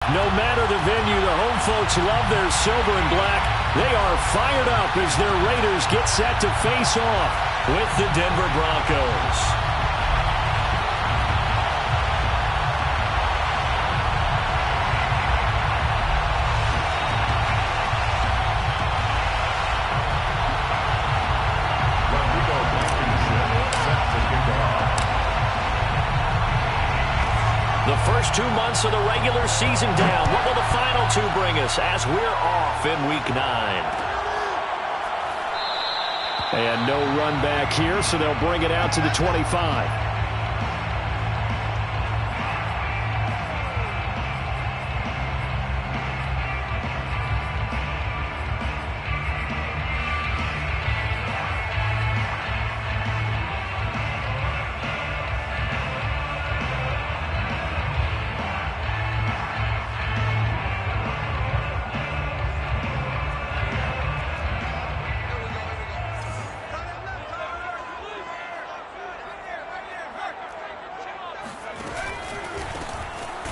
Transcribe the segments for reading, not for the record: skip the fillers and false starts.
No matter the venue, the home folks love their silver and black. They are fired up as their Raiders get set to face off with the Denver Broncos. The first 2 months of the regular season down. What will the final 2 bring us as we're off in Week 9? And no run back here, so they'll bring it out to the 25.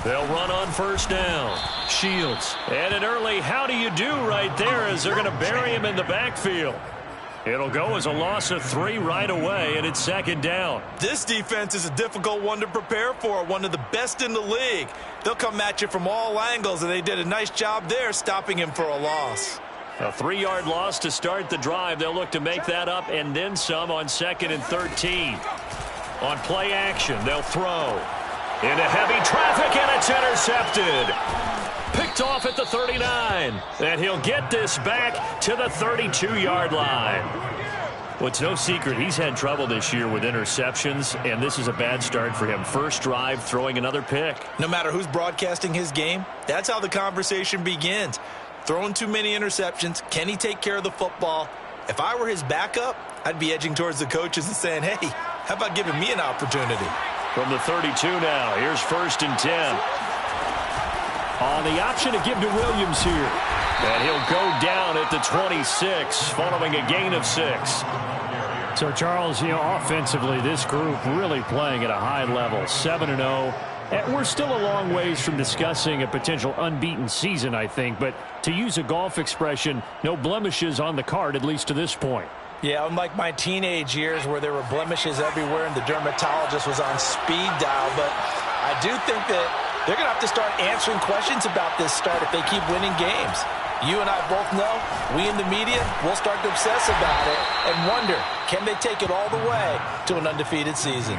They'll run on first down. Shields. And an early how do you do right there as they're going to bury him in the backfield. It'll go as a loss of 3 right away, and it's second down. This defense is a difficult one to prepare for, one of the best in the league. They'll come at you from all angles, and they did a nice job there stopping him for a loss. A 3-yard loss to start the drive. They'll look to make that up and then some on 2nd and 13. On play action, they'll throw. Into heavy traffic, and it's intercepted. Picked off at the 39. And he'll get this back to the 32-yard line. Well, it's no secret he's had trouble this year with interceptions, and this is a bad start for him. First drive, throwing another pick. No matter who's broadcasting his game, that's how the conversation begins. Throwing too many interceptions, can he take care of the football? If I were his backup, I'd be edging towards the coaches and saying, hey, how about giving me an opportunity? From the 32 now, here's 1st and 10. On the option to give to Williams here. And he'll go down at the 26 following a gain of 6. So, Charles, offensively, this group really playing at a high level, 7-0. We're still a long ways from discussing a potential unbeaten season, I think. But to use a golf expression, no blemishes on the card, at least to this point. Yeah, unlike my teenage years where there were blemishes everywhere and the dermatologist was on speed dial. But I do think that they're going to have to start answering questions about this start if they keep winning games. You and I both know, we in the media, will start to obsess about it and wonder, can they take it all the way to an undefeated season?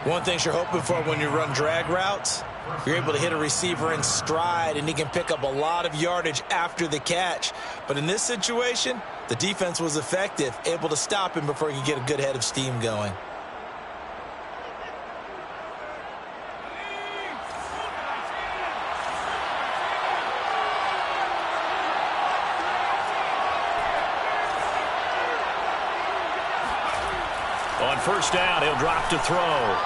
One thing you're hoping for when you run drag routes, you're able to hit a receiver in stride and he can pick up a lot of yardage after the catch. But in this situation, the defense was effective, able to stop him before he could get a good head of steam going. On first down, he'll drop to throw.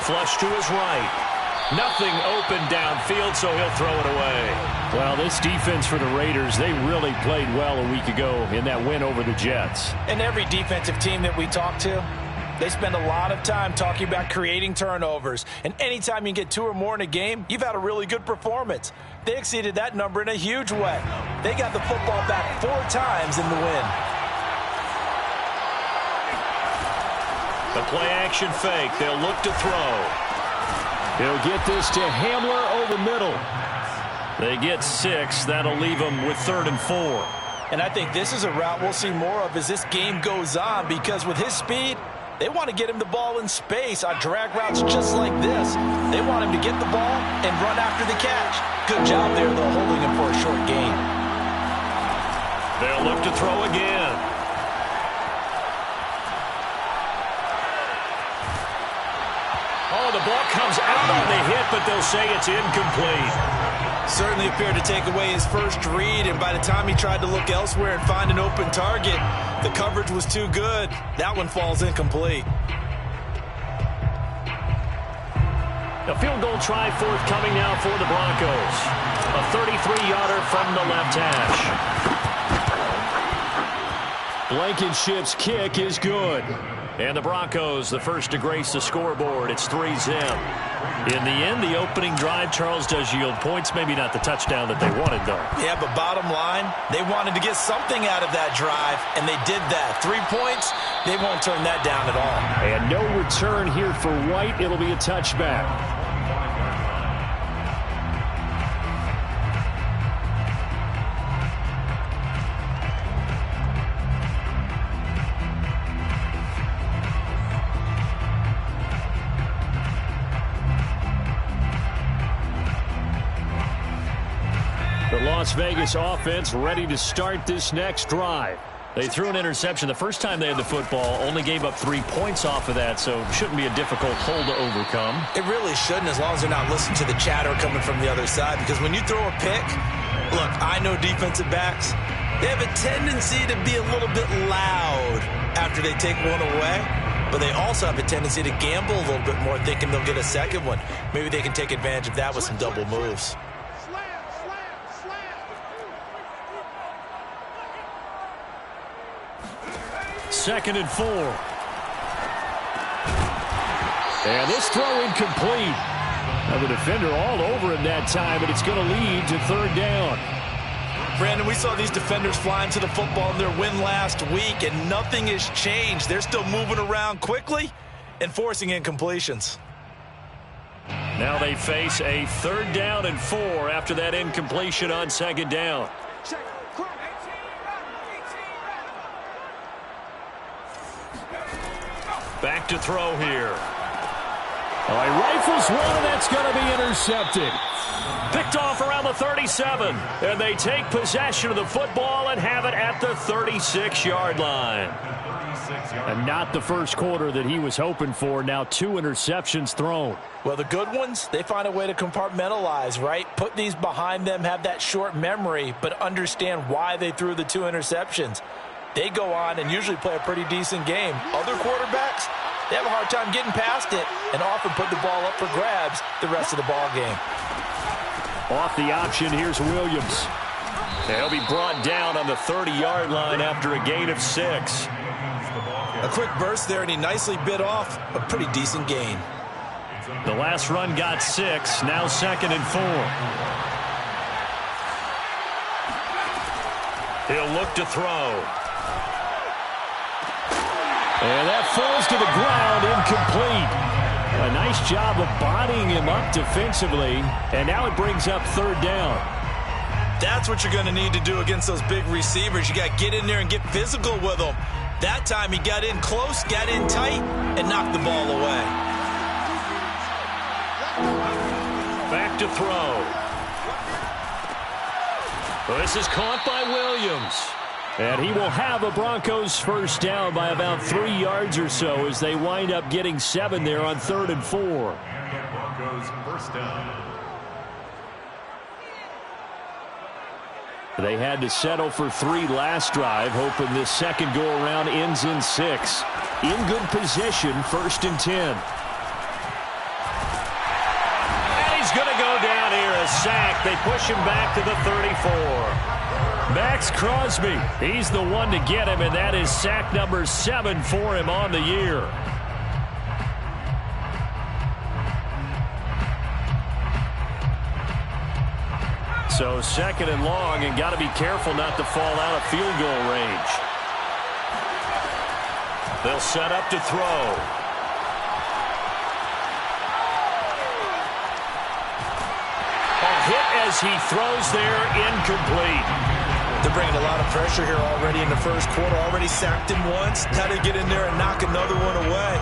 Flush to his right. Nothing open downfield, so he'll throw it away. Well, this defense for the Raiders, they really played well a week ago in that win over the Jets. And every defensive team that we talk to, they spend a lot of time talking about creating turnovers. And anytime you get 2 or more in a game, you've had a really good performance. They exceeded that number in a huge way. They got the football back 4 times in the win. The play-action fake. They'll look to throw. He'll get this to Hamler over middle. They get 6. That'll leave them with 3rd and 4. And I think this is a route we'll see more of as this game goes on, because with his speed, they want to get him the ball in space on drag routes just like this. They want him to get the ball and run after the catch. Good job there, though, holding him for a short gain. They'll look to throw again. Oh, the ball comes out on the hit, but they'll say it's incomplete. Certainly appeared to take away his first read, and by the time he tried to look elsewhere and find an open target, the coverage was too good. That one falls incomplete. A field goal try forthcoming now for the Broncos. A 33-yarder from the left hash. Blankenship's kick is good. And the Broncos, the first to grace the scoreboard. It's 3-zip. In the end, the opening drive, Charles, does yield points. Maybe not the touchdown that they wanted, though. Yeah, but bottom line, they wanted to get something out of that drive, and they did that. 3 points, they won't turn that down at all. And no return here for White. It'll be a touchback. The Las Vegas offense ready to start this next drive. They threw an interception the first time they had the football, only gave up 3 points off of that, so it shouldn't be a difficult hole to overcome. It really shouldn't, as long as they're not listening to the chatter coming from the other side, because when you throw a pick, look, I know defensive backs, they have a tendency to be a little bit loud after they take one away, but they also have a tendency to gamble a little bit more, thinking they'll get a second one. Maybe they can take advantage of that with some double moves. Second and 4. And this throw incomplete. Now the defender all over him that time, but it's going to lead to third down. Brandon, we saw these defenders flying to the football in their win last week, and nothing has changed. They're still moving around quickly and forcing incompletions. Now they face a third down and 4 after that incompletion on second down. Back to throw here. Oh, he rifles one, and that's going to be intercepted. Picked off around the 37, and they take possession of the football and have it at the 36-yard line. And not the first quarter that he was hoping for. Now 2 interceptions thrown. Well, the good ones, they find a way to compartmentalize, right? Put these behind them, have that short memory, but understand why they threw the 2 interceptions. They go on and usually play a pretty decent game. Other quarterbacks, they have a hard time getting past it and often put the ball up for grabs the rest of the ball game. Off the option, here's Williams. He'll be brought down on the 30-yard line after a gain of 6. A quick burst there, and he nicely bit off a pretty decent gain. The last run got 6, now second and 4. He'll look to throw. And that falls to the ground, incomplete. A nice job of bodying him up defensively, and now it brings up third down. That's what you're going to need to do against those big receivers. You got to get in there and get physical with them. That time he got in close, got in tight, and knocked the ball away. Back to throw. Well, this is caught by Williams. And he will have a Broncos first down by about 3 yards or so as they wind up getting 7 there on 3rd and 4. Broncos first down. They had to settle for 3 last drive, hoping this second go-around ends in 6. In good position, 1st and 10. And he's going to go down here, a sack. They push him back to the 34. Max Crosby, he's the one to get him, and that is sack number 7 for him on the year. So second and long, and got to be careful not to fall out of field goal range. They'll set up to throw. A hit as he throws there, incomplete. They're bringing a lot of pressure here already in the first quarter. Already sacked him once. Now to get in there and knock another one away.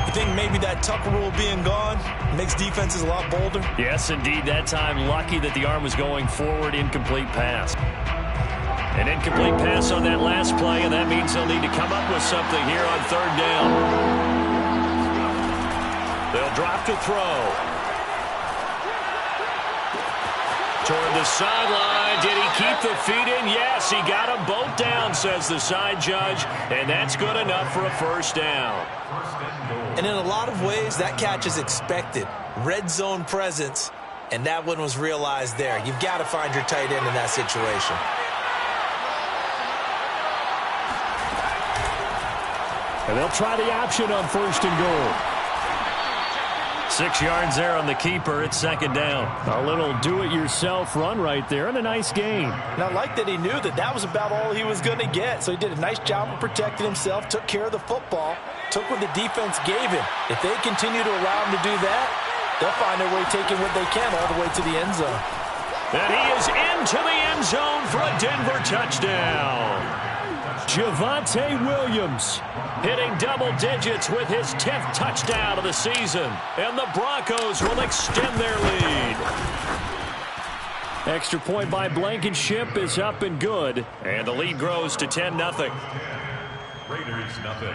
You think maybe that Tucker rule being gone makes defenses a lot bolder? Yes, indeed. That time, lucky that the arm was going forward. Incomplete pass. An incomplete pass on that last play, and that means they'll need to come up with something here on 3rd down. They'll drop to throw. Toward the sideline. Did he keep the feet in? Yes, he got them both down, says the side judge, and that's good enough for a first down. And in a lot of ways, that catch is expected. Red zone presence, and that one was realized there. You've got to find your tight end in that situation. And they'll try the option on 1st and goal. 6 yards there on the keeper. It's second down. A little do-it-yourself run right there and a nice gain. And I like that he knew that that was about all he was going to get. So he did a nice job of protecting himself, took care of the football, took what the defense gave him. If they continue to allow him to do that, they'll find their way taking what they can all the way to the end zone. And he is into the end zone for a Denver touchdown. Javonte Williams hitting double digits with his 10th touchdown of the season. And the Broncos will extend their lead. Extra point by Blankenship is up and good. And the lead grows to 10-0. Raiders nothing.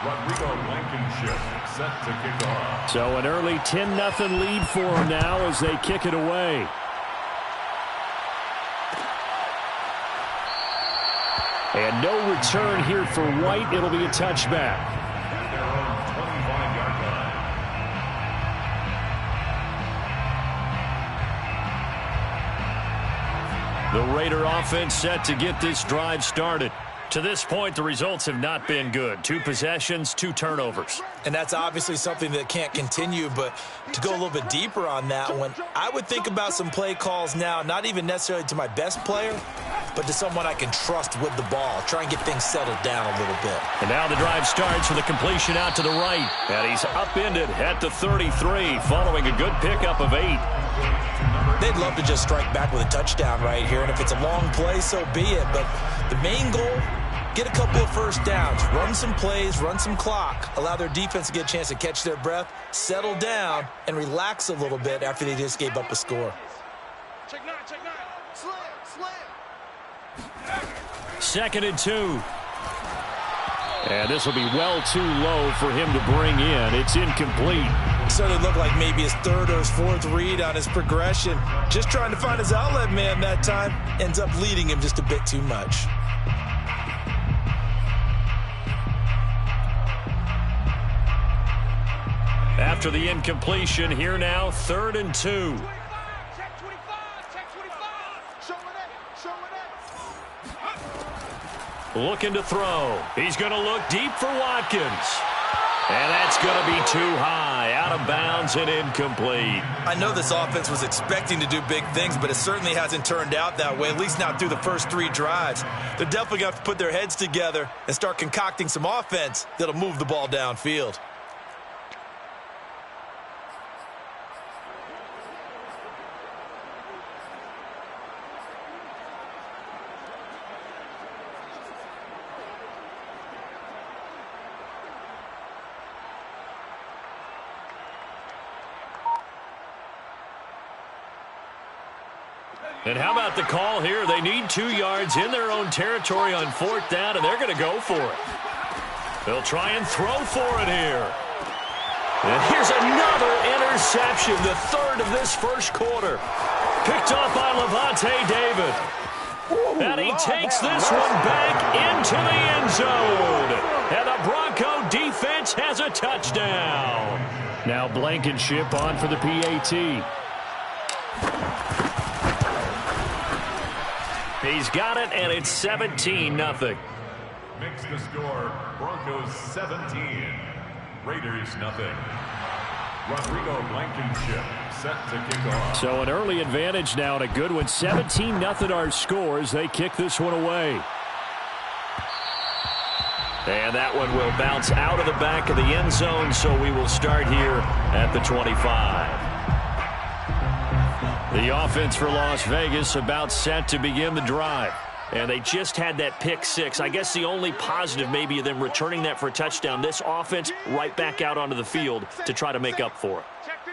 Rodrigo Blankenship set to kick off. So an early 10-0 lead for them now as they kick it away. And no return here for White. It'll be a touchback. At their own 25-yard line. The Raider offense set to get this drive started. To this point, the results have not been good. 2 possessions, 2 turnovers. And that's obviously something that can't continue, but to go a little bit deeper on that one, I would think about some play calls now, not even necessarily to my best player, but to someone I can trust with the ball. Try and get things settled down a little bit. And now the drive starts with a completion out to the right. And he's upended at the 33, following a good pickup of 8. They'd love to just strike back with a touchdown right here, and if it's a long play, so be it. But the main goal, get a couple of first downs, run some plays, run some clock, allow their defense to get a chance to catch their breath, settle down, and relax a little bit after they just gave up a score. Check 9, check 9. Slam. 2nd and 2. And this will be well too low for him to bring in. It's incomplete. Certainly looked like maybe his 3rd or his 4th read on his progression. Just trying to find his outlet man that time. Ends up leading him just a bit too much. After the incompletion, here now, 3rd and 2. Check 25. Check 25. Show it. Looking to throw. He's going to look deep for Watkins. And that's going to be too high, out of bounds and incomplete. I know this offense was expecting to do big things, but it certainly hasn't turned out that way, at least not through the first 3 drives. They're definitely going to have to put their heads together and start concocting some offense that'll move the ball downfield. And how about the call here? They need 2 yards in their own territory on 4th down, and they're going to go for it. They'll try and throw for it here. And here's another interception, the 3rd of this first quarter. Picked off by Levante David. And he takes this one back into the end zone. And the Bronco defense has a touchdown. Now Blankenship on for the PAT. He's got it, and it's 17-0. Makes the score Broncos 17, Raiders nothing. Rodrigo Blankenship set to kick off. So an early advantage now, and a good one. 17-0 our scores. They kick this one away. And that one will bounce out of the back of the end zone, so we will start here at the 25. The offense for Las Vegas about set to begin the drive. And they just had that pick 6. I guess the only positive maybe of them returning that for a touchdown. This offense right back out onto the field to try to make up for it.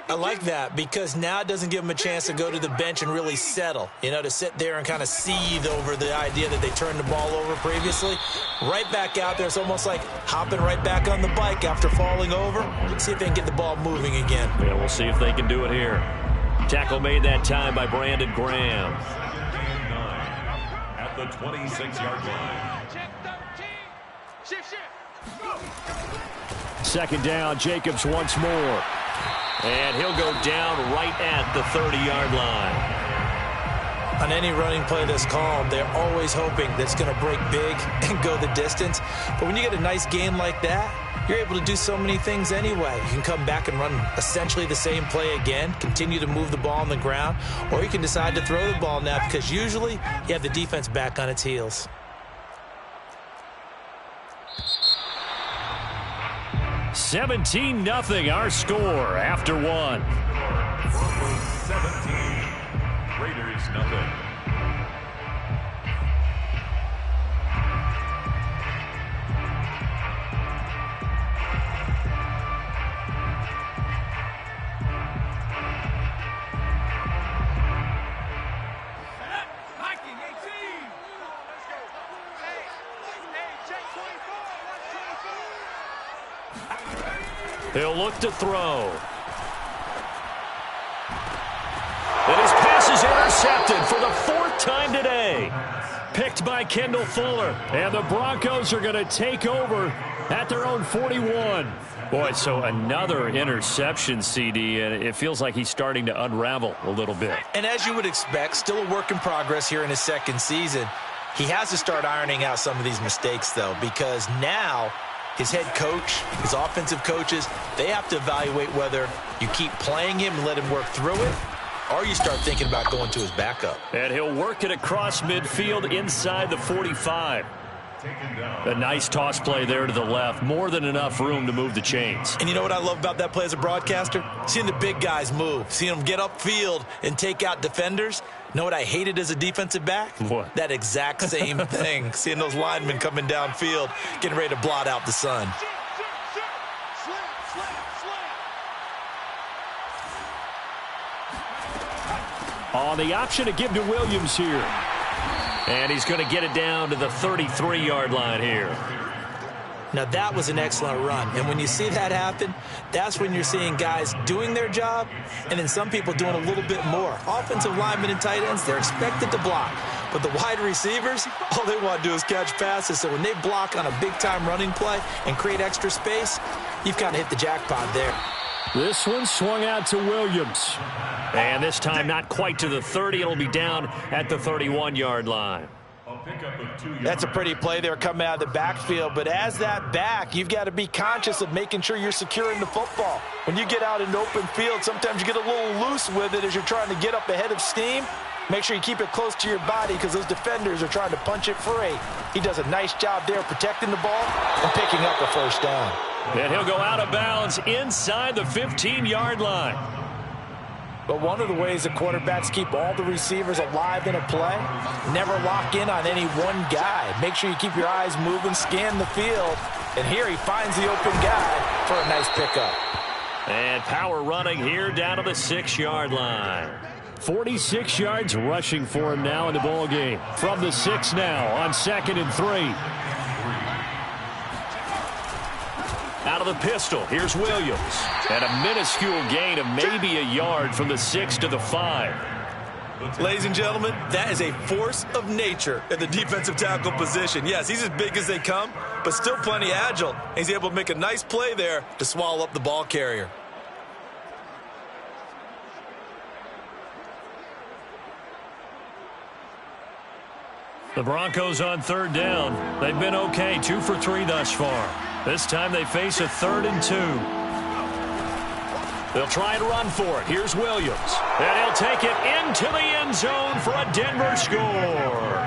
I like that because now it doesn't give them a chance to go to the bench and really settle. You know, to sit there and kind of seethe over the idea that they turned the ball over previously. Right back out there. It's almost like hopping right back on the bike after falling over. See if they can get the ball moving again. Yeah, we'll see if they can do it here. Tackle made that time by Brandon Graham. At the 26-yard line. Check 13. Shift. 2nd down, Jacobs once more. And he'll go down right at the 30-yard line. On any running play that's called, they're always hoping that it's going to break big and go the distance. But when you get a nice game like that, you're able to do so many things anyway. You can come back and run essentially the same play again, continue to move the ball on the ground, or you can decide to throw the ball now because usually you have the defense back on its heels. 17-0 our score after one. 17. Raiders nothing. He'll look to throw. And his pass is intercepted for the 4th time today. Picked by Kendall Fuller. And the Broncos are going to take over at their own 41. Boy, so another interception, CD, and it feels like he's starting to unravel a little bit. And as you would expect, still a work in progress here in his second season. He has to start ironing out some of these mistakes, though, because now his head coach, his offensive coaches, they have to evaluate whether you keep playing him and let him work through it, or you start thinking about going to his backup. And he'll work it across midfield inside the 45. A nice toss play there to the left. More than enough room to move the chains. And you know what I love about that play as a broadcaster? Seeing the big guys move, seeing them get upfield and take out defenders. Know what I hated as a defensive back? What? That exact same thing. Seeing those linemen coming downfield, getting ready to blot out the sun. On the option to give to Williams here. And he's going to get it down to the 33-yard line here. Now, that was an excellent run. And when you see that happen, that's when you're seeing guys doing their job and then some people doing a little bit more. Offensive linemen and tight ends, they're expected to block. But the wide receivers, all they want to do is catch passes. So when they block on a big-time running play and create extra space, you've kind of hit the jackpot there. This one swung out to Williams. And this time not quite to the 30. It'll be down at the 31-yard line. That's a pretty play there coming out of the backfield. But as that back, you've got to be conscious of making sure you're securing the football. When you get out in open field, sometimes you get a little loose with it as you're trying to get up ahead of steam. Make sure you keep it close to your body because those defenders are trying to punch it free. He does a nice job there protecting the ball and picking up the first down. And he'll go out of bounds inside the 15-yard line. But one of the ways that quarterbacks keep all the receivers alive in a play, never lock in on any one guy. Make sure you keep your eyes moving, scan the field. And here he finds the open guy for a nice pickup. And power running here down to the 6-yard line. 46 yards rushing for him now in the ball game. From the 6 now on 2nd and 3. Out of the pistol, here's Williams. And a minuscule gain of maybe a yard from the 6 to the 5. Ladies and gentlemen, that is a force of nature at the defensive tackle position. Yes, he's as big as they come, but still plenty agile. He's able to make a nice play there to swallow up the ball carrier. The Broncos on 3rd down. They've been okay, 2 for 3 thus far. This time they face a 3rd and 2. They'll try and run for it. Here's Williams. And he'll take it into the end zone for a Denver score.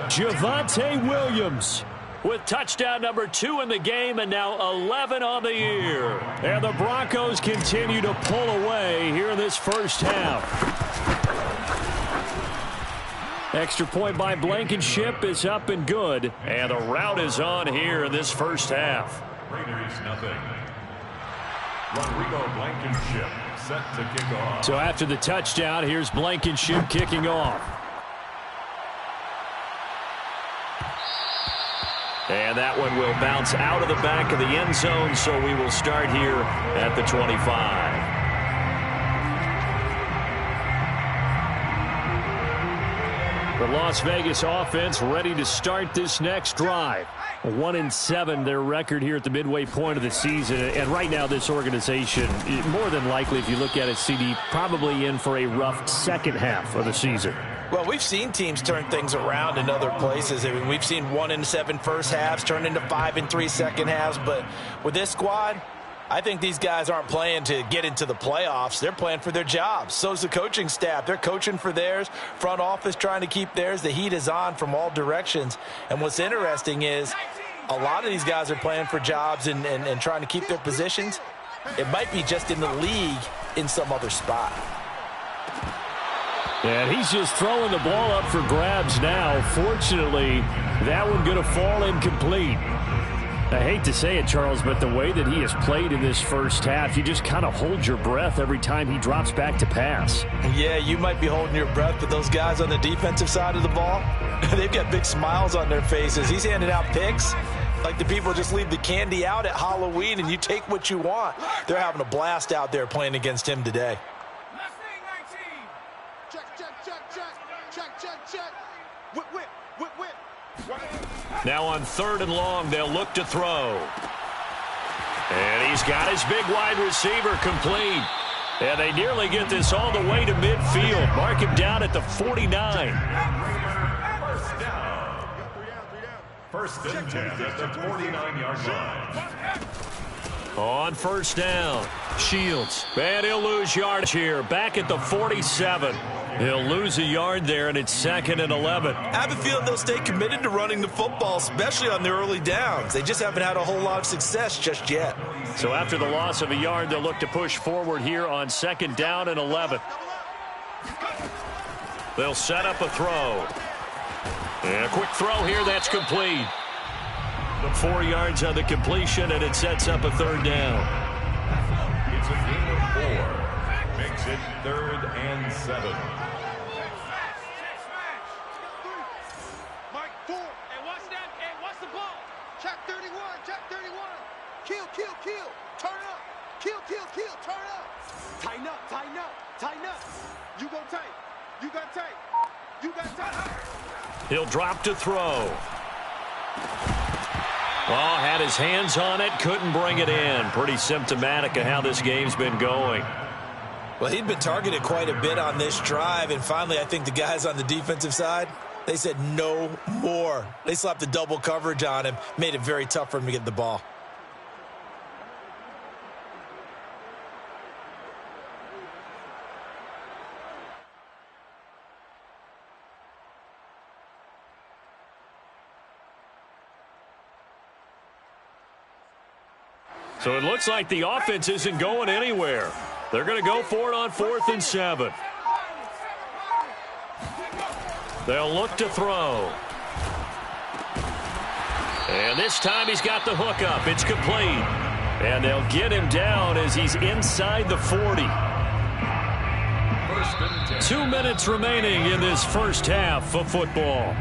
Javonte Williams with touchdown number 2 in the game and now 11 on the year. And the Broncos continue to pull away here in this first half. Extra point by Blankenship is up and good. And the route is on here in this first half. Raiders nothing. Rodrigo Blankenship set to kick off. So after the touchdown, here's Blankenship kicking off. And that one will bounce out of the back of the end zone, so we will start here at the 25. The Las Vegas offense ready to start this next drive. 1-7 their record here at the midway point of the season. And right now this organization, more than likely if you look at it, CD, probably in for a rough second half of the season. Well, we've seen teams turn things around in other places. I mean, we've seen 1-7 first halves turn into 5-3 second halves. But with this squad, I think these guys aren't playing to get into the playoffs. They're playing for their jobs. So's the coaching staff. They're coaching for theirs. Front office trying to keep theirs. The heat is on from all directions. And what's interesting is a lot of these guys are playing for jobs and trying to keep their positions. It might be just in the league in some other spot. And he's just throwing the ball up for grabs now. Fortunately, that one going to fall incomplete. I hate to say it, Charles, but the way that he has played in this first half, you just kind of hold your breath every time he drops back to pass. Yeah, you might be holding your breath, but those guys on the defensive side of the ball, they've got big smiles on their faces. He's handing out picks like the people just leave the candy out at Halloween and you take what you want. They're having a blast out there playing against him today. Now on 3rd and long, they'll look to throw. And he's got his big wide receiver complete. And they nearly get this all the way to midfield. Mark him down at the 49. First and 10 at the 49-yard line. On 1st down, Shields. And he'll lose yardage here. Back at the 47. He'll lose a yard there, and it's 2nd and 11. I have a feeling they'll stay committed to running the football, especially on the early downs. They just haven't had a whole lot of success just yet. So after the loss of a yard, they'll look to push forward here on 2nd down and 11. They'll set up a throw. And a quick throw here, that's complete. 4 yards on the completion, and it sets up a 3rd down. It's a gain of 4. Makes it 3rd and 7. Mike, 4. And watch that. And watch the ball. Check 31. Check 31. Kill. Turn up. Kill. Turn up. Tighten up. You go tight. You got tight. He'll drop to throw. Oh, had his hands on it, couldn't bring it in. Pretty symptomatic of how this game's been going. Well, he'd been targeted quite a bit on this drive, and finally I think the guys on the defensive side, they said no more. They slapped the double coverage on him, made it very tough for him to get the ball. So it looks like the offense isn't going anywhere. They're going to go for it on 4th and 7. They'll look to throw. And this time he's got the hook up. It's complete. And they'll get him down as he's inside the 40. 2 minutes remaining in this first half of football.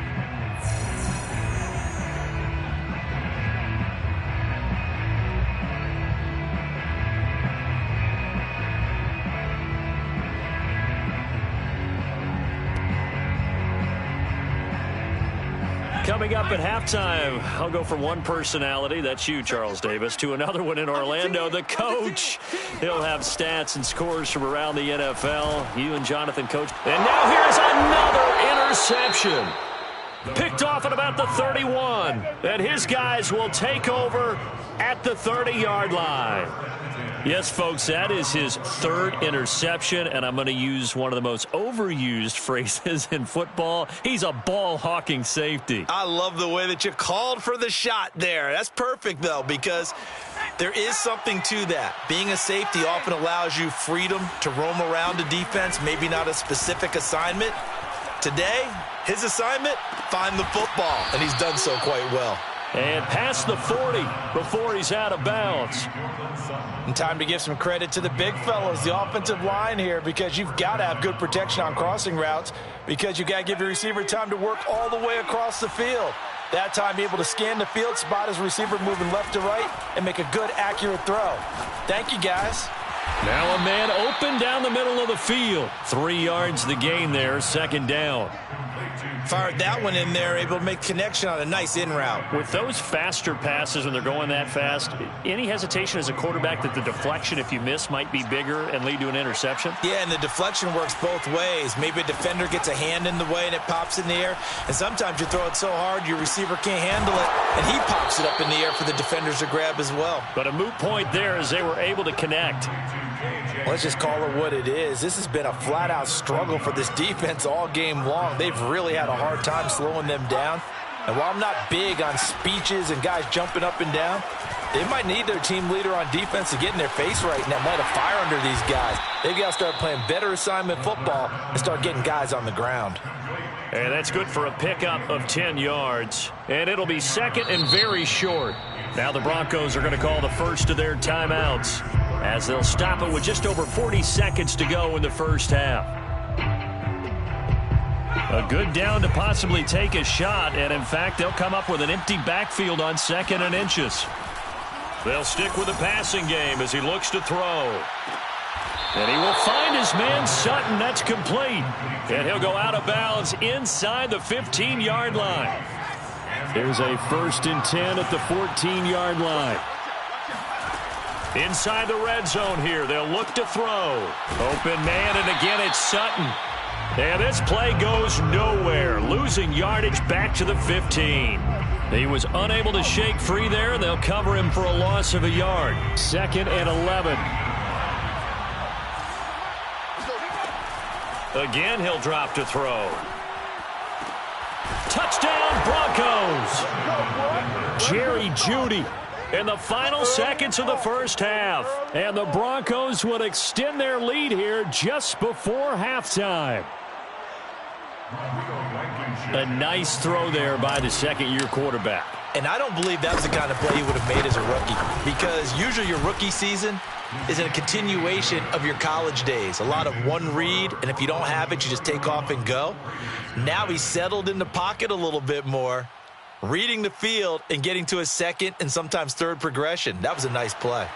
Coming up at halftime, I'll go from one personality, that's you, Charles Davis, to another one in Orlando, the coach. He'll have stats and scores from around the NFL. You and Jonathan, coach. And now here's another interception. Picked off at about the 31. And his guys will take over at the 30-yard line. Yes, folks, that is his 3rd interception, and I'm going to use one of the most overused phrases in football. He's a ball-hawking safety. I love the way that you called for the shot there. That's perfect, though, because there is something to that. Being a safety often allows you freedom to roam around a defense, maybe not a specific assignment. Today, his assignment, find the football, and he's done so quite well. And past the 40 before he's out of bounds. And time to give some credit to the big fellows, the offensive line here, because you've got to have good protection on crossing routes because you've got to give your receiver time to work all the way across the field. That time, be able to scan the field, spot his receiver moving left to right, and make a good, accurate throw. Thank you, guys. Now a man open down the middle of the field. 3 yards the gain there, 2nd down. Fired that one in there, able to make connection on a nice in route. With those faster passes when they're going that fast, any hesitation as a quarterback that the deflection, if you miss, might be bigger and lead to an interception? Yeah, and the deflection works both ways. Maybe a defender gets a hand in the way and it pops in the air. And sometimes you throw it so hard your receiver can't handle it, and he pops it up in the air for the defenders to grab as well. But a moot point there as they were able to connect. Let's just call it what it is. This has been a flat-out struggle for this defense all game long. They've really had a hard time slowing them down. And while I'm not big on speeches and guys jumping up and down, they might need their team leader on defense to get in their face right now, light a fire under these guys. They've got to start playing better assignment football and start getting guys on the ground. And that's good for a pickup of 10 yards. And it'll be second and very short. Now the Broncos are going to call the first of their timeouts, as they'll stop it with just over 40 seconds to go in the first half. A good down to possibly take a shot, and in fact, they'll come up with an empty backfield on 2nd and inches. They'll stick with the passing game as he looks to throw. And he will find his man Sutton. That's complete. And he'll go out of bounds inside the 15-yard line. There's a 1st and 10 at the 14-yard line. Inside the red zone here, they'll look to throw. Open man, and again it's Sutton. And this play goes nowhere, losing yardage back to the 15. He was unable to shake free there, and they'll cover him for a loss of a yard. 2nd and 11. Again, he'll drop to throw. Touchdown, Broncos! Jerry Jeudy in the final seconds of the first half. And the Broncos would extend their lead here just before halftime. A nice throw there by the second-year quarterback. And I don't believe that was the kind of play he would have made as a rookie, because usually your rookie season is in a continuation of your college days. A lot of one read, and if you don't have it, you just take off and go. Now he's settled in the pocket a little bit more, reading the field and getting to a second and sometimes third progression. That was a nice play.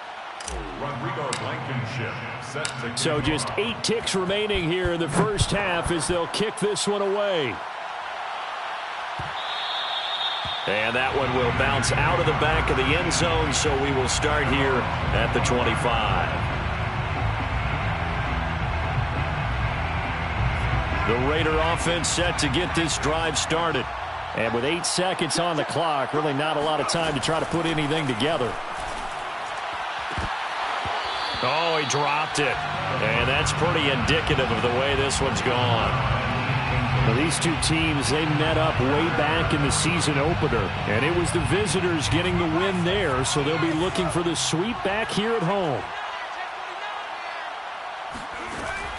So just 8 ticks remaining here in the first half as they'll kick this one away. And that one will bounce out of the back of the end zone, so we will start here at the 25. The Raider offense set to get this drive started. And with 8 seconds on the clock, really not a lot of time to try to put anything together. Oh, he dropped it. And that's pretty indicative of the way this one's gone. Well, these two teams, they met up way back in the season opener. And it was the visitors getting the win there, so they'll be looking for the sweep back here at home.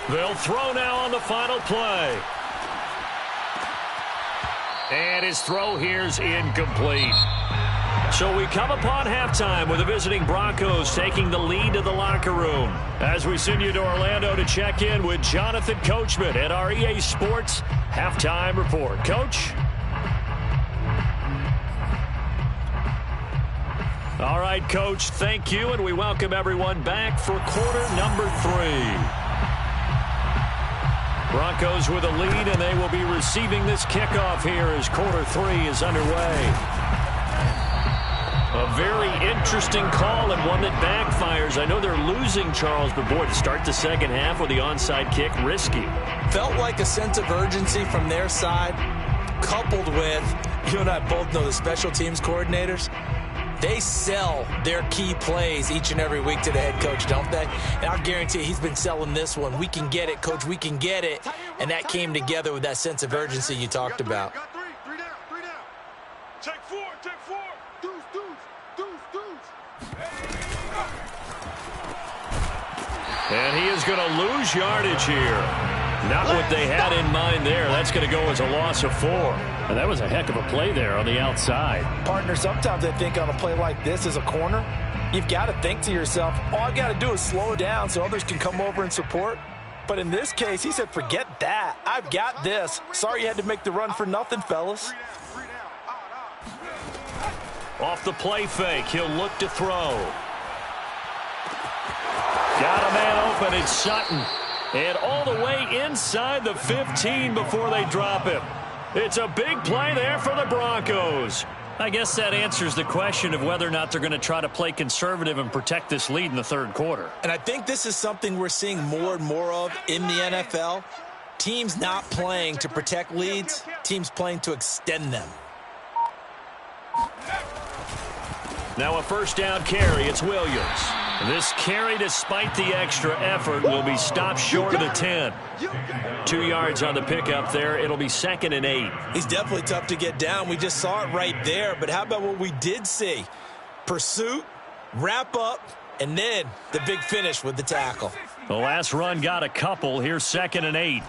They'll throw now on the final play. And his throw here's incomplete. So we come upon halftime with the visiting Broncos taking the lead to the locker room. As we send you to Orlando to check in with Jonathan Coachman at our EA Sports Halftime Report. Coach? All right, Coach, thank you, and we welcome everyone back for quarter number 3. Broncos with a lead, and they will be receiving this kickoff here as quarter 3 is underway. A very interesting call and one that backfires. I know they're losing, Charles, but boy, to start the second half with the onside kick, risky. Felt like a sense of urgency from their side, coupled with, you and I both know the special teams coordinators, they sell their key plays each and every week to the head coach, don't they? And I'll guarantee you he's been selling this one. We can get it, coach, we can get it. And that came together with that sense of urgency you talked about. Got 3 down, 3 down. Take 4, take 4. Deuce. And he is going to lose yardage here. Not what they had in mind there. That's going to go as a loss of 4. And that was a heck of a play there on the outside. Partner, sometimes I think on a play like this as a corner, you've got to think to yourself, all I got to do is slow it down so others can come over and support. But in this case, he said, forget that. I've got this. Sorry you had to make the run for nothing, fellas. Off the play fake, he'll look to throw. Got a man open, it's Sutton. And all the way inside the 15 before they drop him. It's a big play there for the Broncos. I guess that answers the question of whether or not they're going to try to play conservative and protect this lead in the third quarter. And I think this is something we're seeing more and more of in the NFL. Teams not playing to protect leads, teams playing to extend them. Now a first down carry. It's Williams. This carry, despite the extra effort, will be stopped short of the 10. 2 yards on the pickup there. It'll be 2nd and 8. He's definitely tough to get down. We just saw it right there. But how about what we did see? Pursuit, wrap up, and then the big finish with the tackle. The last run got a couple. Here's 2nd and 8.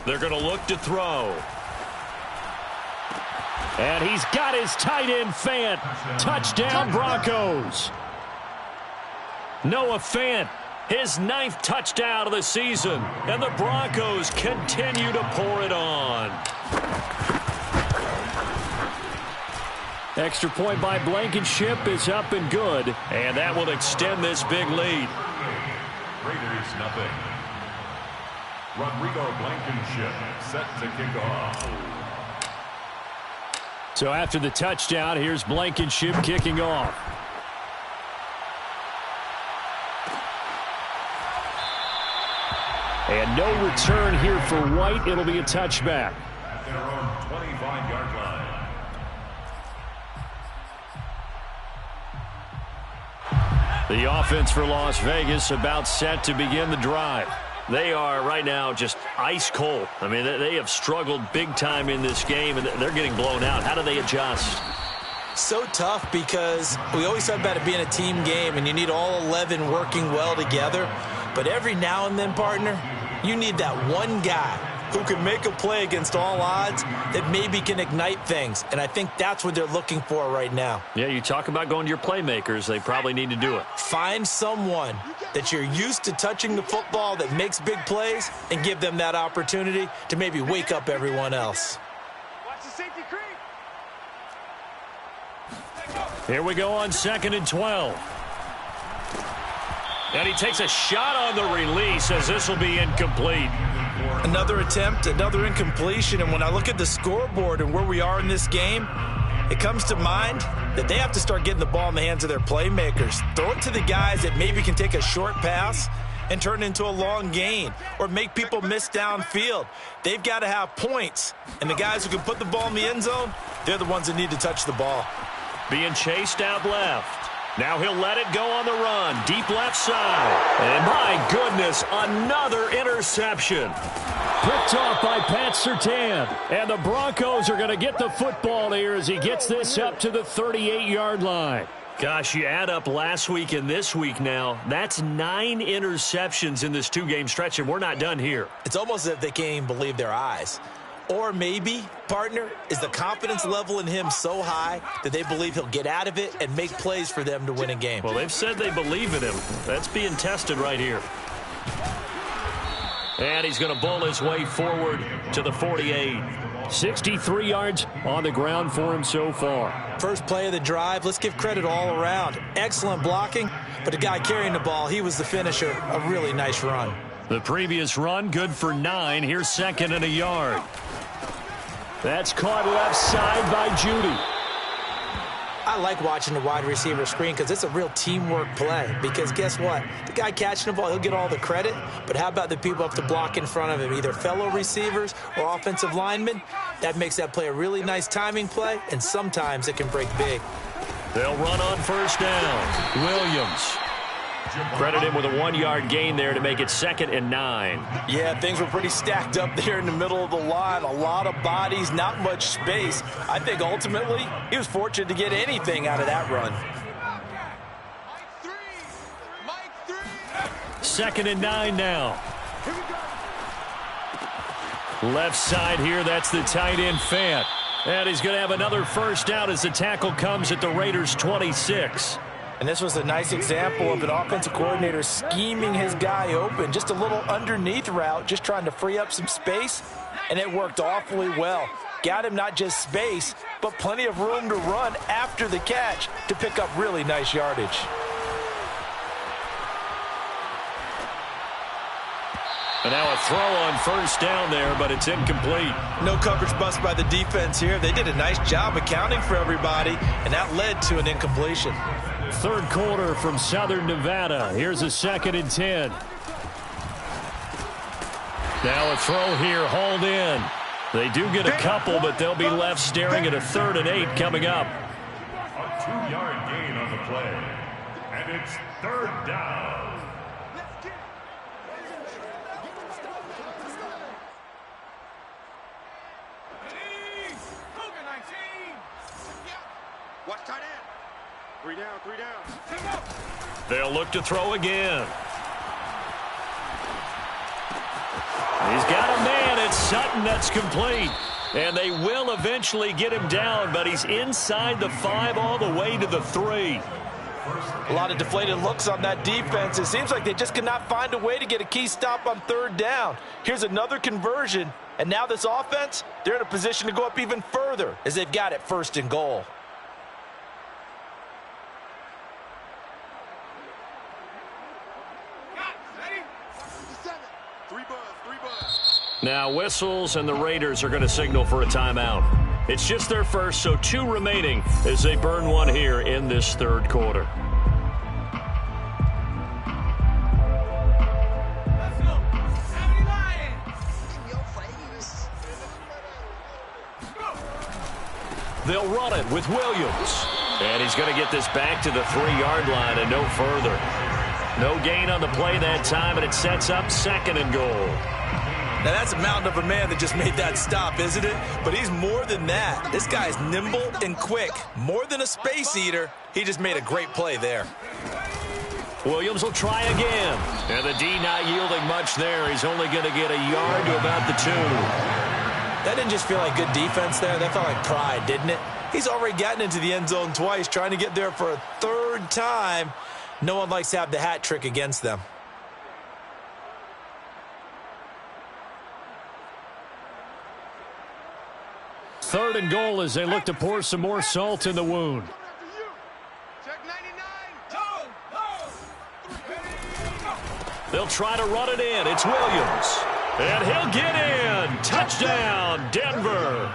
They're going to look to throw. And he's got his tight end, Fant. Touchdown, Broncos. Noah Fant, his 9th touchdown of the season. And the Broncos continue to pour it on. Extra point by Blankenship is up and good. And that will extend this big lead. Raiders nothing. Rodrigo Blankenship set to kick off. So after the touchdown, here's Blankenship kicking off. And no return here for White. It'll be a touchback. At their own 25-yard line. The offense for Las Vegas about set to begin the drive. They are right now just ice cold. I mean, they have struggled big time in this game, and they're getting blown out. How do they adjust? So tough because we always talk about it being a team game, and you need all 11 working well together. But every now and then, partner, you need that one guy who can make a play against all odds that maybe can ignite things. And I think that's what they're looking for right now. Yeah, you talk about going to your playmakers. They probably need to do it. Find someone that you're used to touching the football that makes big plays and give them that opportunity to maybe wake up everyone else. Watch the safety creep. Here we go on 2nd and 12. And he takes a shot on the release as this will be incomplete. Another attempt, another incompletion, and when I look at the scoreboard and where we are in this game, it comes to mind that they have to start getting the ball in the hands of their playmakers. Throw it to the guys that maybe can take a short pass and turn it into a long gain or make people miss downfield. They've got to have points, and the guys who can put the ball in the end zone, they're the ones that need to touch the ball. Being chased out left. Now he'll let it go on the run. Deep left side. And my goodness, another interception. Picked off by Pat Surtain. And the Broncos are going to get the football here as he gets this up to the 38-yard line. Gosh, you add up last week and this week now, that's 9 interceptions in this 2-game stretch, and we're not done here. It's almost as if they can't even believe their eyes. Or maybe, partner, is the confidence level in him so high that they believe he'll get out of it and make plays for them to win a game. Well, they've said they believe in him. That's being tested right here. And he's going to bowl his way forward to the 48. 63 yards on the ground for him so far. First play of the drive, let's give credit all around. Excellent blocking, but the guy carrying the ball, he was the finisher. A really nice run. The previous run, good for 9. Here's 2nd and a yard. That's caught left side by Judy. I like watching the wide receiver screen because it's a real teamwork play. Because guess what? The guy catching the ball, he'll get all the credit. But how about the people up to block in front of him, either fellow receivers or offensive linemen? That makes that play a really nice timing play, and sometimes it can break big. They'll run on first down. Williams. Credit him with a 1-yard gain there to make it 2nd and 9. Yeah, things were pretty stacked up there in the middle of the line. A lot of bodies, not much space. I think ultimately he was fortunate to get anything out of that run. Mike 3. 2nd and 9 now. Left side here, that's the tight end Fant. And he's going to have another first down as the tackle comes at the Raiders' 26. And this was a nice example of an offensive coordinator scheming his guy open. Just a little underneath route, just trying to free up some space, and it worked awfully well. Got him not just space, but plenty of room to run after the catch to pick up really nice yardage. And now a throw on first down there, but it's incomplete. No coverage bust by the defense here. They did a nice job accounting for everybody, and that led to an incompletion. Third quarter from Southern Nevada. Here's a 2nd and 10. Now a throw here, hauled in. They do get a couple, but they'll be left staring at a 3rd and 8 coming up. A 2-yard gain on the play. And it's 3rd down. Watch tight end. 3 down, 3 down. They'll look to throw again. He's got a man. It's Sutton. That's complete. And they will eventually get him down, but he's inside the 5 all the way to the 3. A lot of deflated looks on that defense. It seems like they just cannot find a way to get a key stop on 3rd down. Here's another conversion, and now this offense, they're in a position to go up even further as they've got it 1st and goal. Now whistles, and the Raiders are going to signal for a timeout. It's just their first, so 2 remaining as they burn one here in this 3rd quarter. They'll run it with Williams. And he's going to get this back to the 3-yard line and no further. No gain on the play that time, and it sets up 2nd and goal. Now, that's a mountain of a man that just made that stop, isn't it? But he's more than that. This guy's nimble and quick. More than a space eater. He just made a great play there. Williams will try again. And the D not yielding much there. He's only going to get a yard to about the 2. That didn't just feel like good defense there. That felt like pride, didn't it? He's already gotten into the end zone twice, trying to get there for a 3rd time. No one likes to have the hat trick against them. Third and goal as they look to pour some more salt in the wound. They'll try to run it in. It's Williams. And he'll get in. Touchdown, Denver.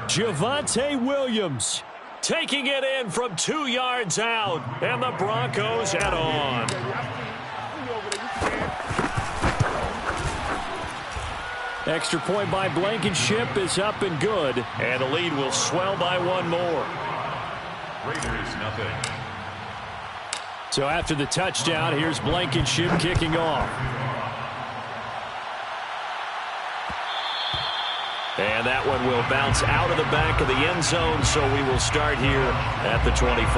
Javonte Williams taking it in from 2 yards out. And the Broncos head on. Extra point by Blankenship is up and good. And the lead will swell by 1 more. Raiders nothing. So after the touchdown, here's Blankenship kicking off. And that one will bounce out of the back of the end zone, so we will start here at the 25.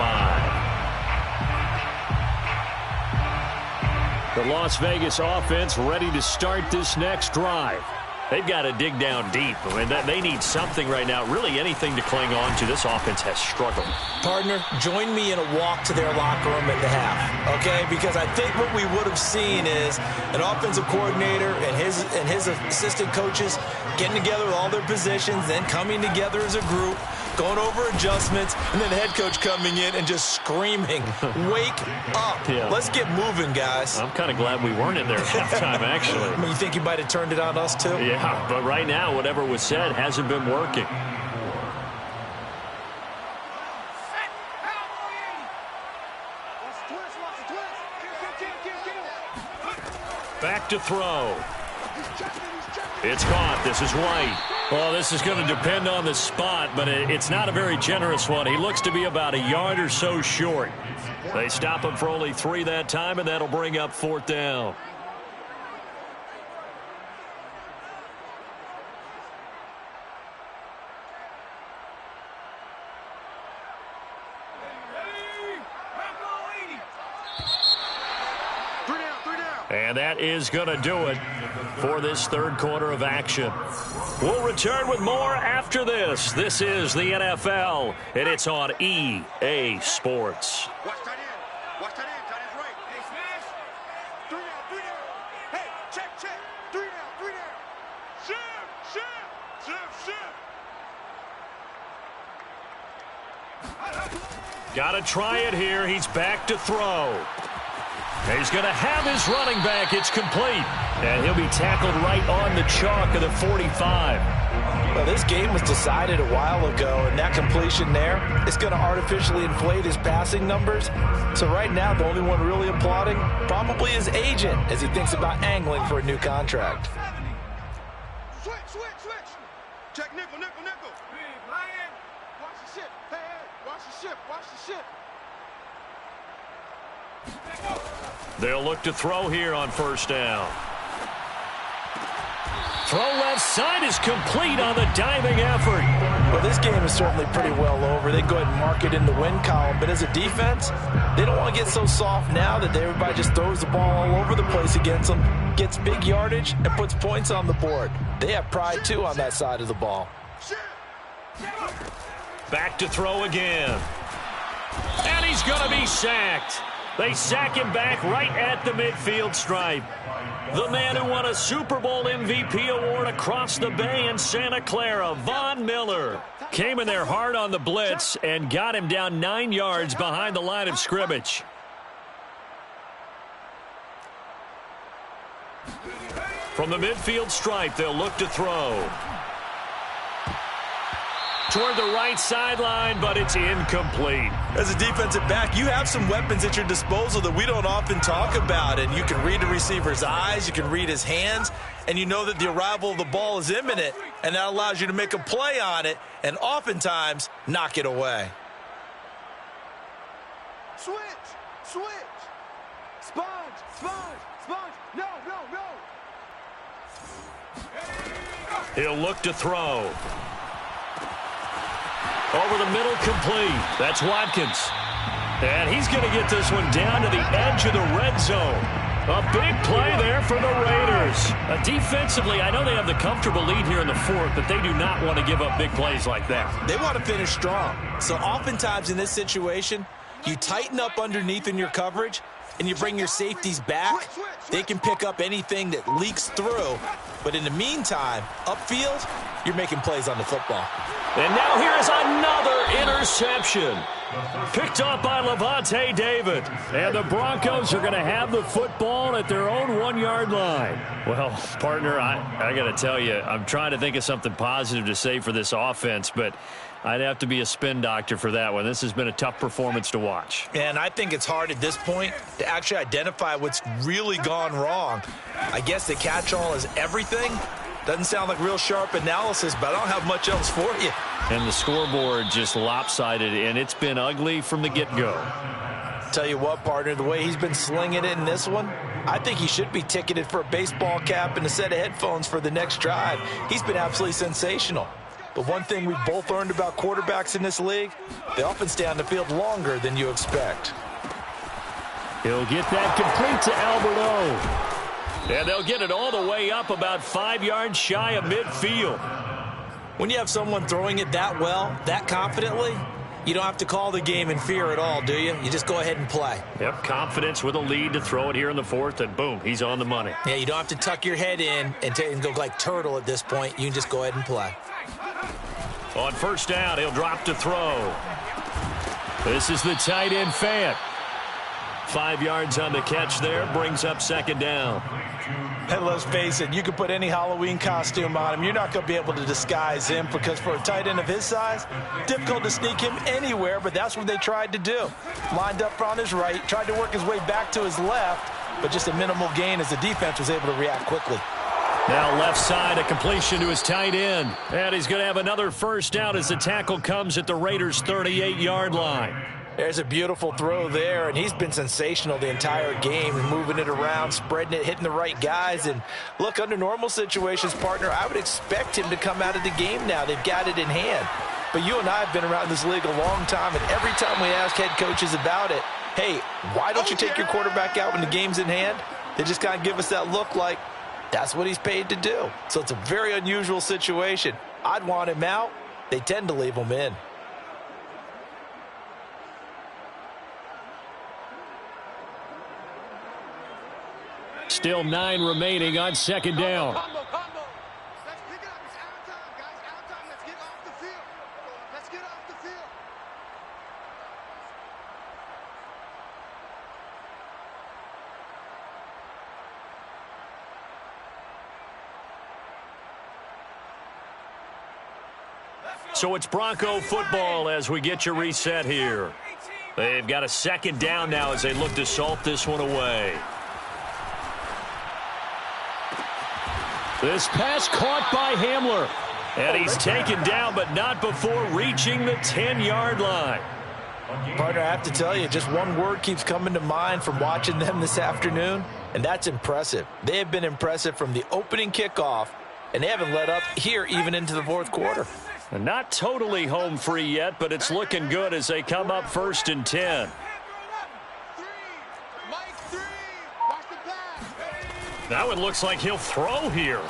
The Las Vegas offense ready to start this next drive. They've got to dig down deep. I mean, they need something right now, really anything to cling on to. This offense has struggled. Partner, join me in a walk to their locker room at the half, okay? Because I think what we would have seen is an offensive coordinator and his assistant coaches getting together with all their positions, then coming together as a group, going over adjustments, and then the head coach coming in and just screaming, wake up. Yeah. Let's get moving, guys. I'm kind of glad we weren't in there at halftime, actually. I mean, you think you might have turned it on us, too? Yeah, but right now, whatever was said hasn't been working. Back to throw. It's caught. This is White. Well, this is going to depend on the spot, but it's not a very generous one. He looks to be about a yard or so short. They stop him for only 3 that time, and that'll bring up 4th down. And that is going to do it for this 3rd quarter of action. We'll return with more after this. This is the NFL, and it's on EA Sports. Watch tight end. Watch tight end. Tight end's right. Hey, smash. 3 down, 3 down. Hey, check. 3 down, 3 down. Shift. Got to try it here. He's back to throw. He's going to have his running back. It's complete. And he'll be tackled right on the chalk of the 45. Well, this game was decided a while ago, and that completion there is going to artificially inflate his passing numbers. So right now, the only one really applauding probably his agent as he thinks about angling for a new contract. Switch. Check nickel. Big lion. Watch the ship. Hey, watch the ship. They'll look to throw here on first down. Throw left side is complete on the diving effort. Well, this game is certainly pretty well over. They go ahead and mark it in the win column. But as a defense, they don't want to get so soft now that everybody just throws the ball all over the place against them, gets big yardage, and puts points on the board. They have pride, too, on that side of the ball. Back to throw again. And he's going to be sacked. They sack him back right at the midfield stripe. The man who won a Super Bowl MVP award across the bay in Santa Clara, Von Miller, came in there hard on the blitz and got him down 9 yards behind the line of scrimmage. From the midfield stripe, they'll look to throw. Toward the right sideline, but it's incomplete. As a defensive back, you have some weapons at your disposal that we don't often talk about. And you can read the receiver's eyes, you can read his hands, and you know that the arrival of the ball is imminent, and that allows you to make a play on it and oftentimes knock it away. Switch. Sponge. No. He'll look to throw. Over the middle, complete. That's Watkins. And he's going to get this one down to the edge of the red zone. A big play there for the Raiders. Defensively, I know they have the comfortable lead here in the fourth, but they do not want to give up big plays like that. They want to finish strong. So oftentimes in this situation, you tighten up underneath in your coverage, and you bring your safeties back. They can pick up anything that leaks through. But in the meantime, upfield, you're making plays on the football. And now here is another interception. Picked up by Levante David. And the Broncos are going to have the football at their own 1-yard line. Well, partner, I got to tell you, I'm trying to think of something positive to say for this offense, but I'd have to be a spin doctor for that one. This has been a tough performance to watch. And I think it's hard at this point to actually identify what's really gone wrong. I guess the catch-all is everything. Doesn't sound like real sharp analysis, but I don't have much else for you. And the scoreboard just lopsided, and it's been ugly from the get-go. Tell you what, partner, the way he's been slinging it in this one, I think he should be ticketed for a baseball cap and a set of headphones for the next drive. He's been absolutely sensational. But one thing we've both learned about quarterbacks in this league, they often stay on the field longer than you expect. He'll get that complete to Alberto. And they'll get it all the way up about 5 yards shy of midfield. When you have someone throwing it that well, that confidently, you don't have to call the game in fear at all, do you? You just go ahead and play. Yep, confidence with a lead to throw it here in the fourth, and boom, he's on the money. Yeah, you don't have to tuck your head in and go like turtle at this point. You can just go ahead and play. On first down, he'll drop to throw. This is the tight end Fant. 5 yards on the catch there, brings up second down. And let's face it, you can put any Halloween costume on him. You're not going to be able to disguise him because for a tight end of his size, difficult to sneak him anywhere, but that's what they tried to do. Lined up on his right, tried to work his way back to his left, but just a minimal gain as the defense was able to react quickly. Now left side, a completion to his tight end. And he's going to have another first down as the tackle comes at the Raiders' 38-yard line. There's a beautiful throw there, and he's been sensational the entire game, moving it around, spreading it, hitting the right guys. And look, under normal situations, partner, I would expect him to come out of the game now. They've got it in hand. But you and I have been around this league a long time, and every time we ask head coaches about it, hey, why don't you take your quarterback out when the game's in hand? They just kind of give us that look like that's what he's paid to do. So it's a very unusual situation. I'd want him out. They tend to leave him in. Still 9 remaining on second down. Let's pick it up. It's out of time, guys. Out of time. Let's get off the field. Let's get off the field. So it's Bronco football as we get you reset here. They've got a second down now as they look to salt this one away. This pass caught by Hamler. And he's taken down, but not before reaching the 10-yard line. Partner, I have to tell you, just one word keeps coming to mind from watching them this afternoon, and that's impressive. They have been impressive from the opening kickoff, and they haven't let up here even into the fourth quarter. And not totally home free yet, but it's looking good as they come up 1st and 10. Now it looks like he'll throw here.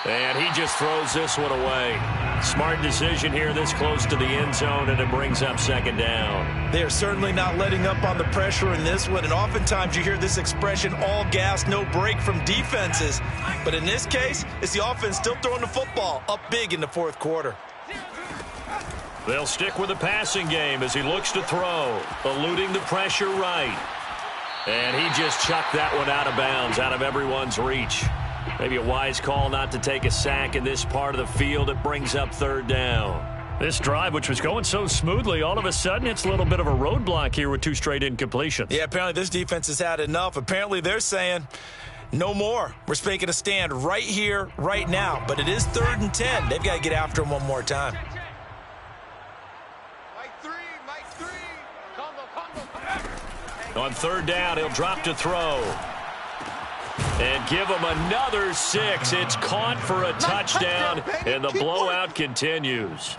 And he just throws this one away. Smart decision here this close to the end zone, and it brings up second down. They are certainly not letting up on the pressure in this one, and oftentimes you hear this expression, all gas, no break from defenses. But in this case, it's the offense still throwing the football up big in the fourth quarter. They'll stick with the passing game as he looks to throw, eluding the pressure right. And he just chucked that one out of bounds, out of everyone's reach. Maybe a wise call not to take a sack in this part of the field. It brings up third down. This drive, which was going so smoothly, all of a sudden it's a little bit of a roadblock here with 2 straight incompletions. Yeah, apparently this defense has had enough. Apparently they're saying, no more. We're making a stand right here, right now. But it is 3rd and 10. They've got to get after him one more time. Mike 3. Combo. On 3rd down, he'll drop to throw. And give him another 6. It's caught for a touchdown, and the blowout continues.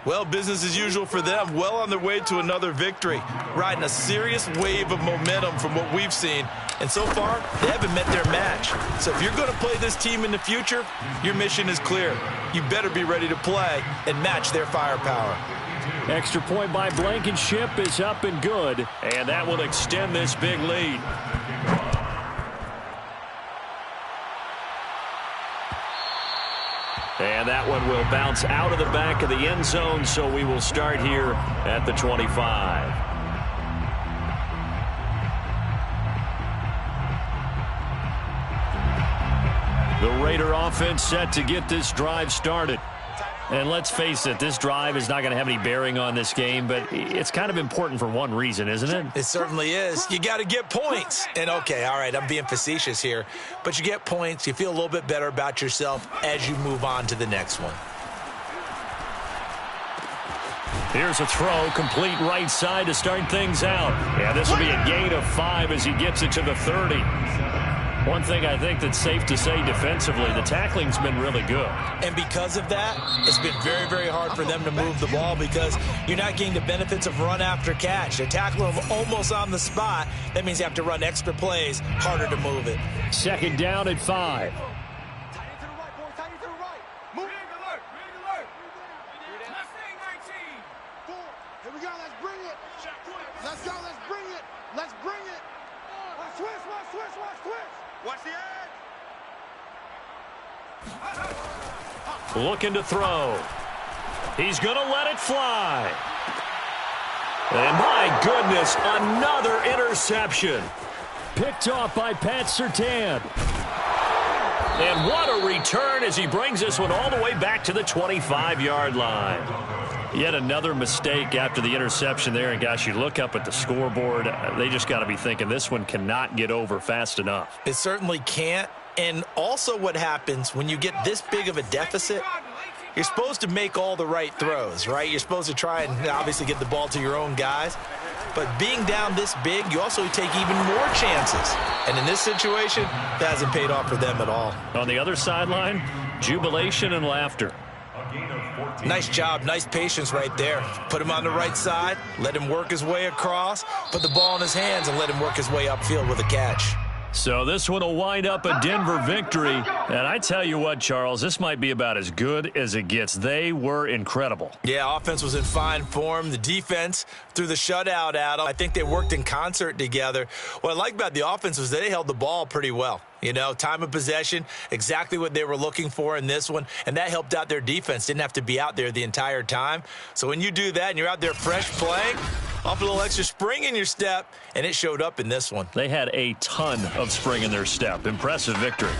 Well, business as usual for them. Well on their way to another victory. Riding a serious wave of momentum from what we've seen. And so far, they haven't met their match. So if you're going to play this team in the future, your mission is clear. You better be ready to play and match their firepower. Extra point by Blankenship is up and good, and that will extend this big lead. And that one will bounce out of the back of the end zone, so we will start here at the 25. The Raider offense set to get this drive started. And let's face it, this drive is not going to have any bearing on this game, but it's kind of important for one reason, isn't it? It certainly is. You got to get points. And, okay, all right, I'm being facetious here. But you get points, you feel a little bit better about yourself as you move on to the next one. Here's a throw, complete right side to start things out. Yeah, this will be a gain of 5 as he gets it to the 30. One thing I think that's safe to say defensively, the tackling's been really good. And because of that, it's been very, very hard for them to move the ball because you're not getting the benefits of run after catch. They tackle them almost on the spot. That means you have to run extra plays, harder to move it. Second down at 5. Looking to throw. He's going to let it fly. And my goodness, another interception. Picked off by Pat Surtain. And what a return as he brings this one all the way back to the 25-yard line. Yet another mistake after the interception there. And, gosh, you look up at the scoreboard, they just got to be thinking this one cannot get over fast enough. It certainly can't. And also what happens when you get this big of a deficit, you're supposed to make all the right throws, right? You're supposed to try and obviously get the ball to your own guys. But being down this big, you also take even more chances. And in this situation, that hasn't paid off for them at all. On the other sideline, jubilation and laughter. Nice job, nice patience right there. Put him on the right side, let him work his way across, put the ball in his hands, and let him work his way upfield with a catch. So this one will wind up a Denver victory. And I tell you what, Charles, this might be about as good as it gets. They were incredible. Yeah, offense was in fine form. The defense threw the shutout at them. I think they worked in concert together. What I like about the offense was they held the ball pretty well. You know, time of possession, exactly what they were looking for in this one, and that helped out their defense. Didn't have to be out there the entire time. So when you do that and you're out there fresh playing, off a little extra spring in your step, and it showed up in this one. They had a ton of spring in their step. Impressive victory.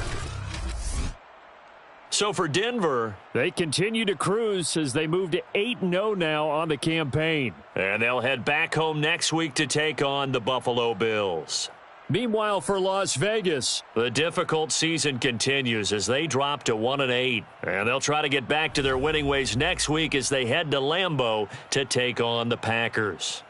So for Denver, they continue to cruise as they move to 8-0 now on the campaign. And they'll head back home next week to take on the Buffalo Bills. Meanwhile, for Las Vegas, the difficult season continues as they drop to 1-8. And they'll try to get back to their winning ways next week as they head to Lambeau to take on the Packers.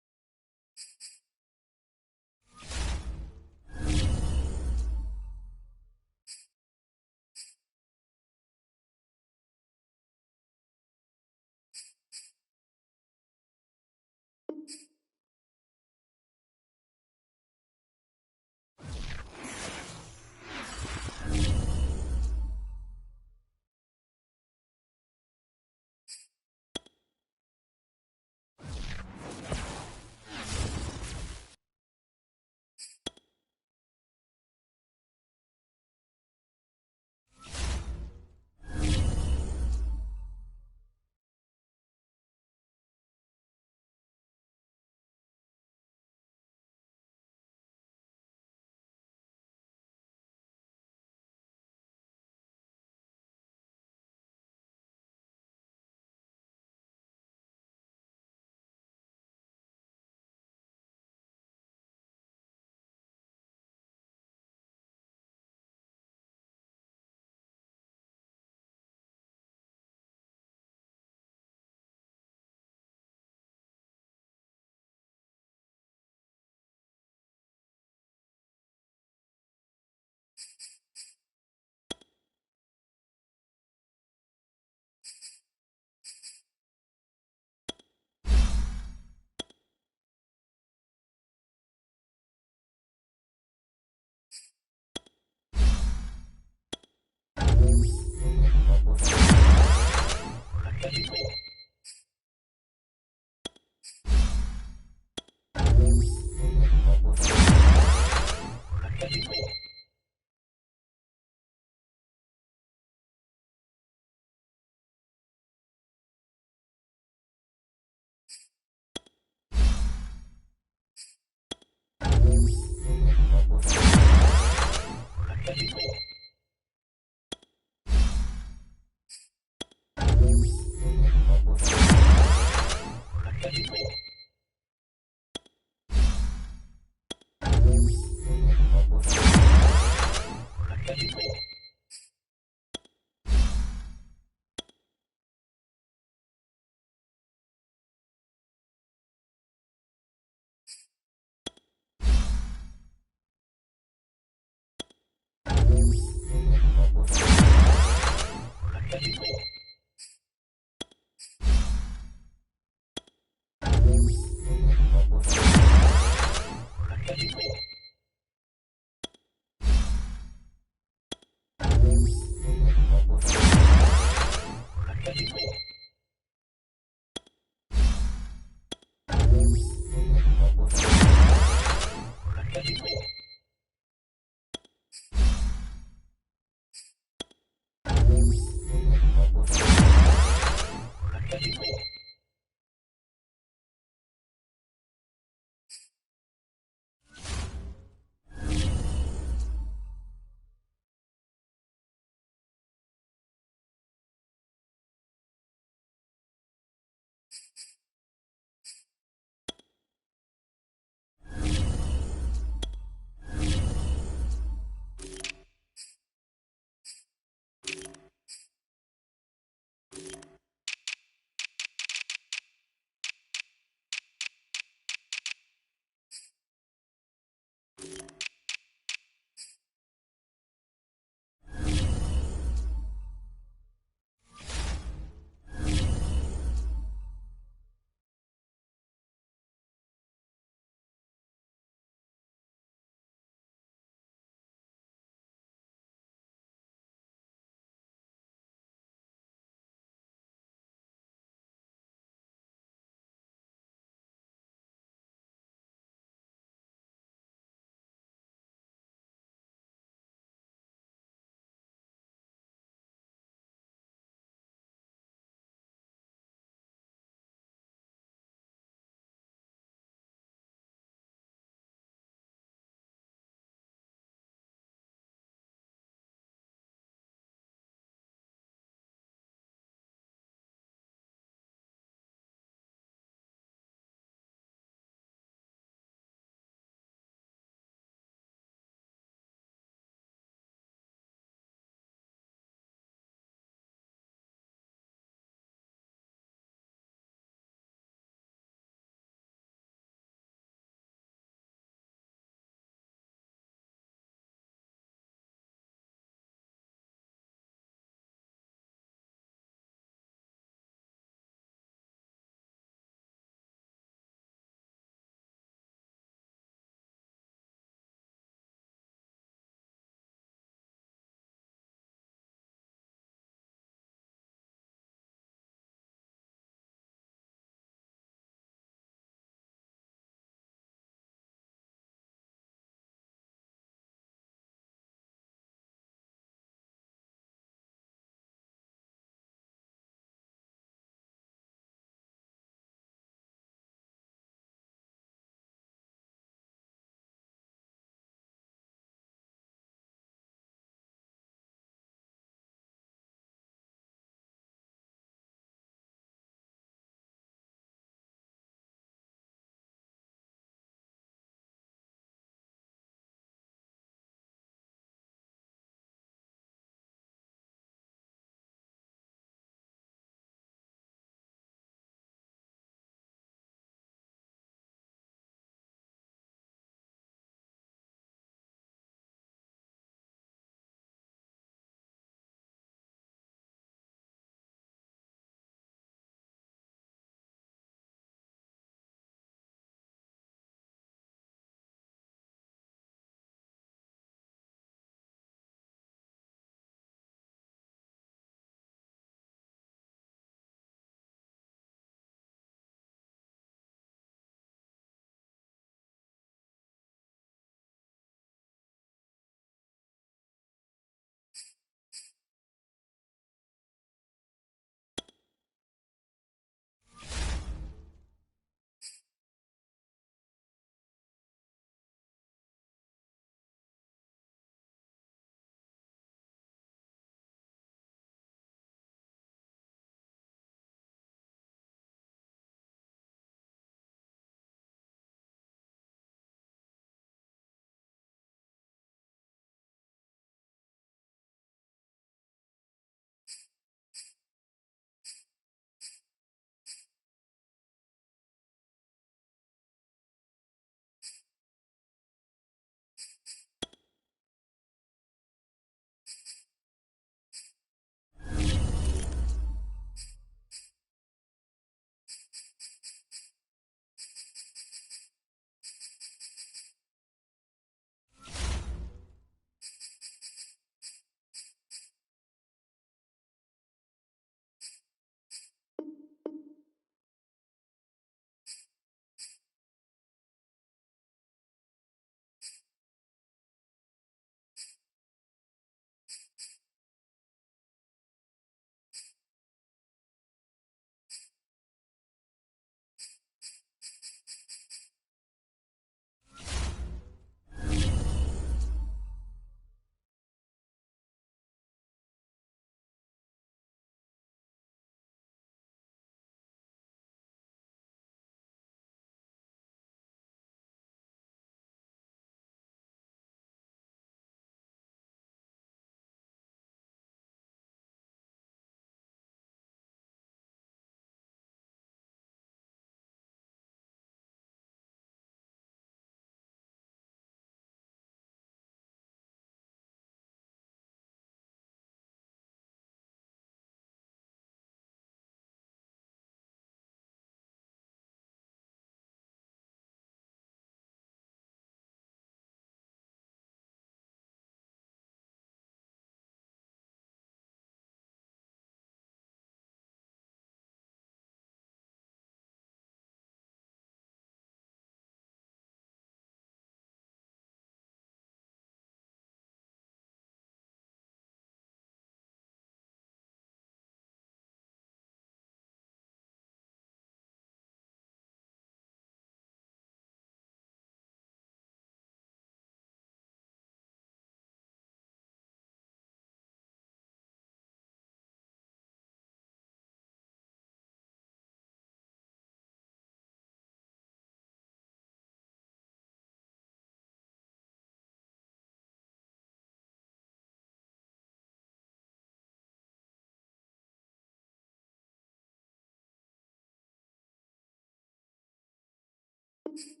you.